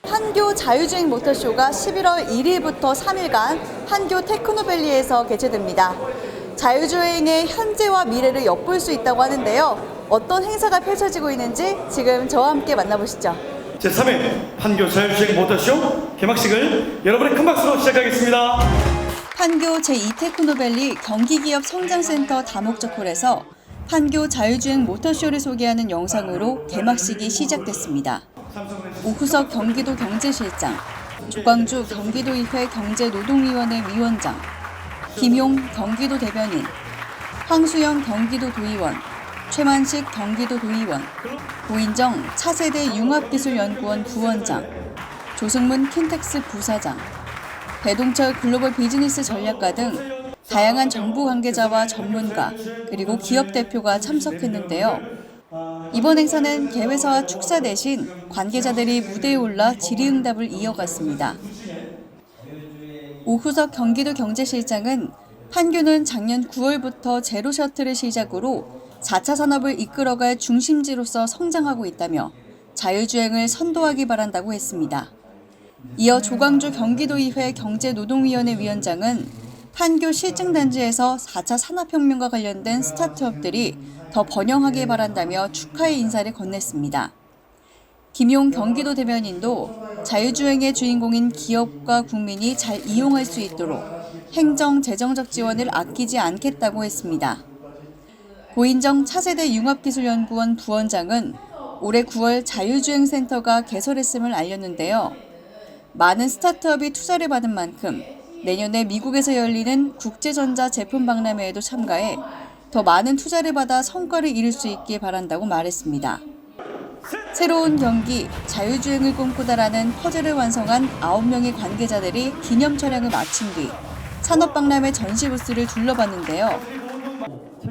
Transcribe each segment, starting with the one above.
판교 자율주행 모터쇼가 11월 1일부터 3일간 판교 테크노밸리에서 개최됩니다. 자율주행의 현재와 미래를 엿볼 수 있다고 하는데요. 어떤 행사가 펼쳐지고 있는지 지금 저와 함께 만나보시죠. 제3회 판교 자율주행 모터쇼 개막식을 여러분의 큰 박수로 시작하겠습니다. 판교 제2테크노밸리 경기기업 성장센터 다목적홀에서 판교 자율주행 모터쇼를 소개하는 영상으로 개막식이 시작됐습니다. 오후석 경기도 경제실장, 조광주 경기도의회 경제노동위원회 위원장, 김용 경기도 대변인, 황수영 경기도 도의원, 최만식 경기도 도의원, 고인정 차세대 융합기술연구원 부원장, 조승문 킨텍스 부사장, 배동철 글로벌 비즈니스 전략가 등 다양한 정부 관계자와 전문가 그리고 기업 대표가 참석했는데요. 이번 행사는 개회사와 축사 대신 관계자들이 무대에 올라 질의응답을 이어갔습니다. 오후석 경기도 경제실장은 판교는 작년 9월부터 제로 셔틀을 시작으로 4차 산업을 이끌어갈 중심지로서 성장하고 있다며 자율주행을 선도하기 바란다고 했습니다. 이어 조광주 경기도의회 경제노동위원회 위원장은 판교 실증단지에서 4차 산업혁명과 관련된 스타트업들이 더 번영하길 바란다며 축하의 인사를 건넸습니다. 김용 경기도 대변인도 자율주행의 주인공인 기업과 국민이 잘 이용할 수 있도록 행정, 재정적 지원을 아끼지 않겠다고 했습니다. 고인정 차세대 융합기술연구원 부원장은 올해 9월 자율주행센터가 개설했음을 알렸는데요. 많은 스타트업이 투자를 받은 만큼 내년에 미국에서 열리는 국제전자 제품 박람회에도 참가해 더 많은 투자를 받아 성과를 이룰 수 있길 바란다고 말했습니다. 새로운 경기, 자율주행을 꿈꾸다라는 퍼즐을 완성한 9명의 관계자들이 기념 촬영을 마친 뒤 산업박람회 전시 부스를 둘러봤는데요.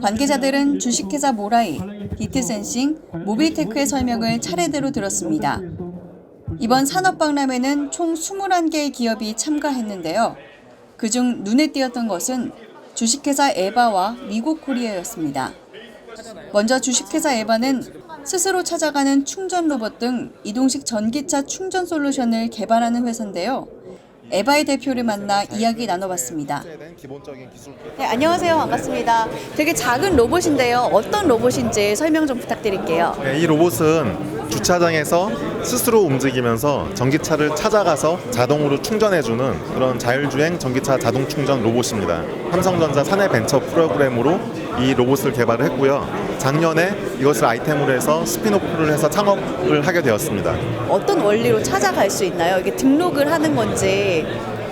관계자들은 주식회사 모라이, 비트센싱, 모빌테크의 설명을 차례대로 들었습니다. 이번 산업박람회는 총 21개의 기업이 참가했는데요. 그중 눈에 띄었던 것은 주식회사 에바와 미국코리아였습니다. 먼저 주식회사 에바는 스스로 찾아가는 충전 로봇 등 이동식 전기차 충전 솔루션을 개발하는 회사인데요. 에바의 대표를 만나 이야기 나눠봤습니다. 네, 안녕하세요. 반갑습니다. 되게 작은 로봇인데요. 어떤 로봇인지 설명 좀 부탁드릴게요. 이 로봇은 주차장에서 스스로 움직이면서 전기차를 찾아가서 자동으로 충전해주는 그런 자율주행 전기차 자동 충전 로봇입니다. 삼성전자 사내벤처 프로그램으로 이 로봇을 개발을 했고요. 작년에 이것을 아이템으로 해서 스피노프를 해서 창업을 하게 되었습니다. 어떤 원리로 찾아갈 수 있나요? 이게 등록을 하는 건지.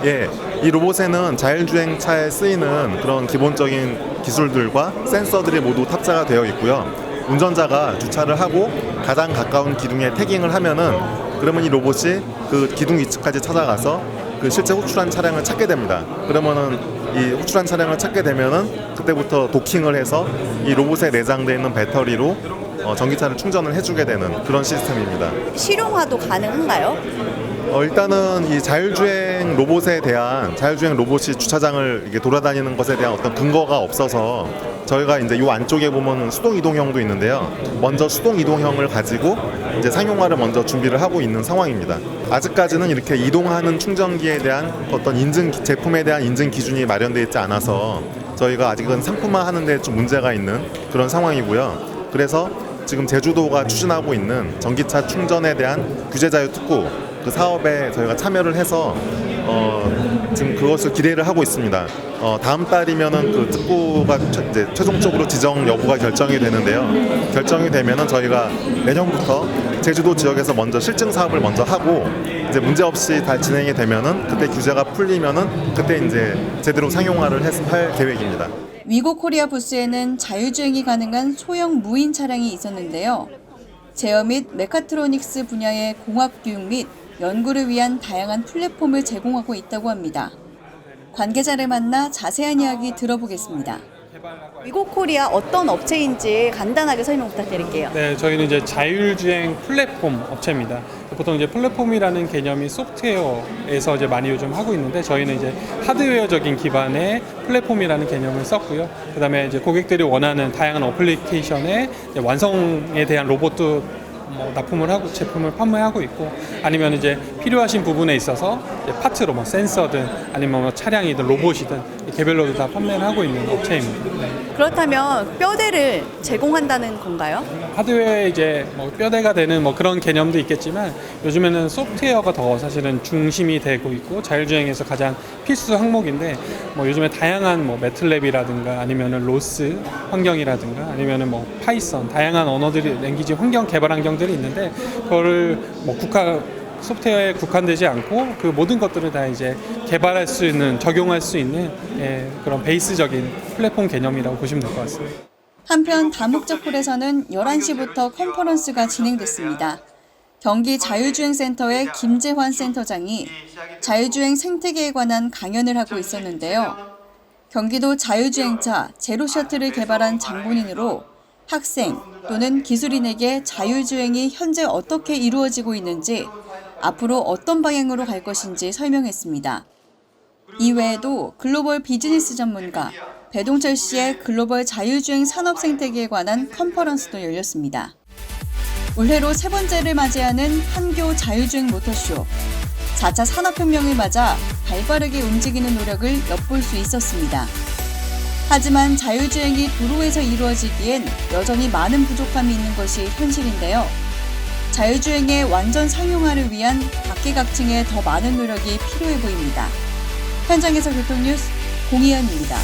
예, 이 로봇에는 자율주행차에 쓰이는 그런 기본적인 기술들과 센서들이 모두 탑재가 되어 있고요. 운전자가 주차를 하고 가장 가까운 기둥에 태깅을 하면은 그러면 이 로봇이 그 기둥 위치까지 찾아가서 그 실제 호출한 차량을 찾게 됩니다. 그러면은 이 호출한 차량을 찾게 되면은 그때부터 도킹을 해서 이 로봇에 내장되어 있는 배터리로 전기차를 충전을 해주게 되는 그런 시스템입니다. 실용화도 가능한가요? 일단은 이 자율주행 로봇이 주차장을 이렇게 돌아다니는 것에 대한 어떤 근거가 없어서 저희가 이제 이 안쪽에 보면 수동 이동형도 있는데요. 먼저 수동 이동형을 가지고 이제 상용화를 먼저 준비를 하고 있는 상황입니다. 아직까지는 이렇게 이동하는 충전기에 대한 어떤 제품에 대한 인증 기준이 마련되어 있지 않아서 저희가 아직은 상품화하는 데 좀 문제가 있는 그런 상황이고요. 그래서 지금 제주도가 추진하고 있는 전기차 충전에 대한 규제 자유 특구 그 사업에 저희가 참여를 해서 지금 그것을 기대를 하고 있습니다. 다음 달이면은 그 특구가 이제 최종적으로 지정 여부가 결정이 되는데요. 결정이 되면은 저희가 내년부터 제주도 지역에서 먼저 실증 사업을 먼저 하고 이제 문제 없이 다 진행이 되면은 그때 규제가 풀리면은 그때 이제 제대로 상용화를 할 계획입니다. 위고코리아 부스에는 자율주행이 가능한 소형 무인 차량이 있었는데요. 제어 및 메카트로닉스 분야의 공학 교육 및 연구를 위한 다양한 플랫폼을 제공하고 있다고 합니다. 관계자를 만나 자세한 이야기 들어보겠습니다. 위고코리아 어떤 업체인지 간단하게 설명 부탁드릴게요. 네, 저희는 이제 자율주행 플랫폼 업체입니다. 보통 이제 플랫폼이라는 개념이 소프트웨어에서 이제 많이 요즘 하고 있는데 저희는 이제 하드웨어적인 기반의 플랫폼이라는 개념을 썼고요. 그다음에 이제 고객들이 원하는 다양한 어플리케이션의 완성에 대한 로봇도 뭐 납품을 하고 제품을 판매하고 있고, 아니면 이제 필요하신 부분에 있어서 이제 파트로 뭐 센서든 아니면 뭐 차량이든 로봇이든 개별로도 다 판매를 하고 있는 업체입니다. 네. 그렇다면 뼈대를 제공한다는 건가요? 하드웨어에 이제 뭐 뼈대가 되는 뭐 그런 개념도 있겠지만, 요즘에는 소프트웨어가 더 사실은 중심이 되고 있고 자율주행에서 가장 필수 항목인데, 뭐 요즘에 다양한 뭐 매틀랩이라든가 아니면은 로스 환경이라든가 아니면은 뭐 파이썬 다양한 언어들이 랭귀지 환경 개발 환경들이 있는데, 그거를 뭐 소프트웨어에 국한되지 않고 그 모든 것들을 다 이제 개발할 수 있는, 적용할 수 있는 그런 베이스적인 플랫폼 개념이라고 보시면 될 것 같습니다. 한편 다목적홀에서는 11시부터 컨퍼런스가 진행됐습니다. 경기 자율주행센터의 김재환 센터장이 자율주행 생태계에 관한 강연을 하고 있었는데요. 경기도 자율주행차 제로셔틀을 개발한 장본인으로 학생 또는 기술인에게 자율주행이 현재 어떻게 이루어지고 있는지, 앞으로 어떤 방향으로 갈 것인지 설명했습니다. 이외에도 글로벌 비즈니스 전문가 배동철 씨의 글로벌 자율주행 산업 생태계에 관한 컨퍼런스도 열렸습니다. 올해로 세 번째를 맞이하는 판교 자율주행 모터쇼. 4차 산업혁명을 맞아 발빠르게 움직이는 노력을 엿볼 수 있었습니다. 하지만 자율주행이 도로에서 이루어지기엔 여전히 많은 부족함이 있는 것이 현실인데요. 자율주행의 완전 상용화를 위한 각계각층의 더 많은 노력이 필요해 보입니다. 현장에서 교통뉴스 공희연입니다.